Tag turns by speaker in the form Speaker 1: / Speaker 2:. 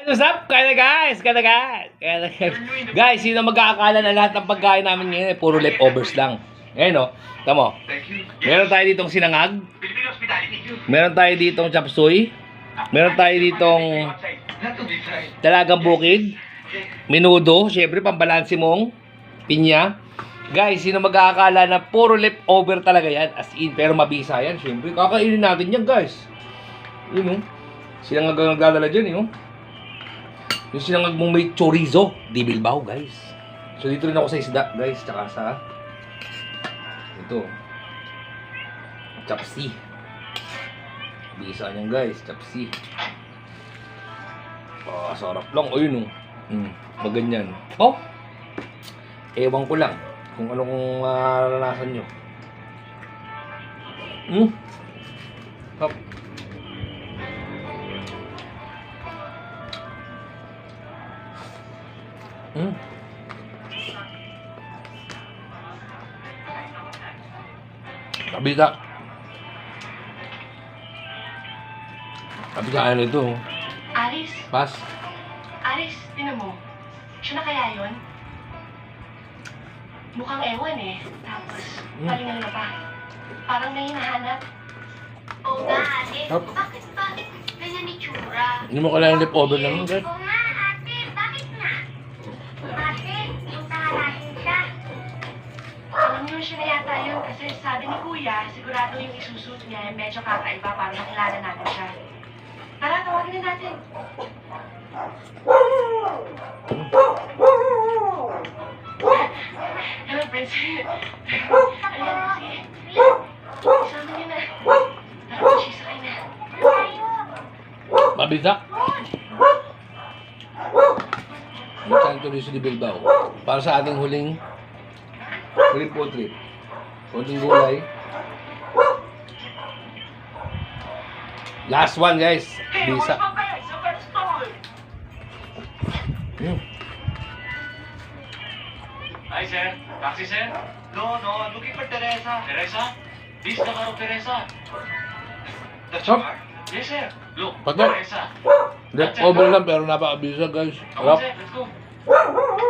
Speaker 1: What's up? Kaya guys! Guys, sino mag-aakala na lahat ng pagkain namin ngayon ay puro leftovers lang. Ngayon o, tamo. Meron tayo ditong sinangag. Meron tayo ditong chop suey. Meron tayo ditong talagang bukid. Menudo, syempre pambalansi mong pinya. Guys, sino mag-aakala na puro leftover talaga yan? As in, pero mabisa yan. Syempre, kakainin natin yan guys. Yun o. Sinangag ang nagdadala dyan eh o. Yung sinangag mong may chorizo, di Bilbao, guys. So, dito rin ako sa isda, guys. Tsaka sa ito. Chapsi. Bisa niyan, guys. Chapsi. Oh, sarap lang. O, yun, maganyan. Oh! Ewan ko lang kung anong naranasan nyo. Hop. Kabisa. Kabisa ano ito?
Speaker 2: Aris?
Speaker 1: Pas?
Speaker 2: Aris, tinan mo. Siya na kaya yun? Mukhang ewan eh. Tapos, palingal na pa. Parang may hinahanap. Oo nga, ate. Bakit ganyan ni Chura?
Speaker 1: Hindi mo kailangan leftover lang yun, guys.
Speaker 2: Oo nga, ate. Bakit na? Ate, puntahan natin siya. Alam niyo siya na yata yun kasi sabi ni Kuya, sigurado yung isusuot niya ay medyo kakaiba para makilala natin siya. Tara, tawagin na natin. Hello, Princess. Ayan, sige. Isama niyo na. Tara, siya sakay na.
Speaker 1: Kabisa. Magkano tuloy sa Bilbao. Para sa ating huling food trip. Konting gulay. Last one, guys. Bisa.
Speaker 3: Hi, sir. Taxi, sir?
Speaker 4: No, I'm looking for Teresa.
Speaker 3: Teresa? This the car of Teresa.
Speaker 4: That's
Speaker 1: Hop.
Speaker 4: your car?
Speaker 3: Yes, sir. Look,
Speaker 1: Pato.
Speaker 3: Teresa.
Speaker 1: Leftover lang pero napakabisa, guys.
Speaker 3: Come on, sir. Let's go.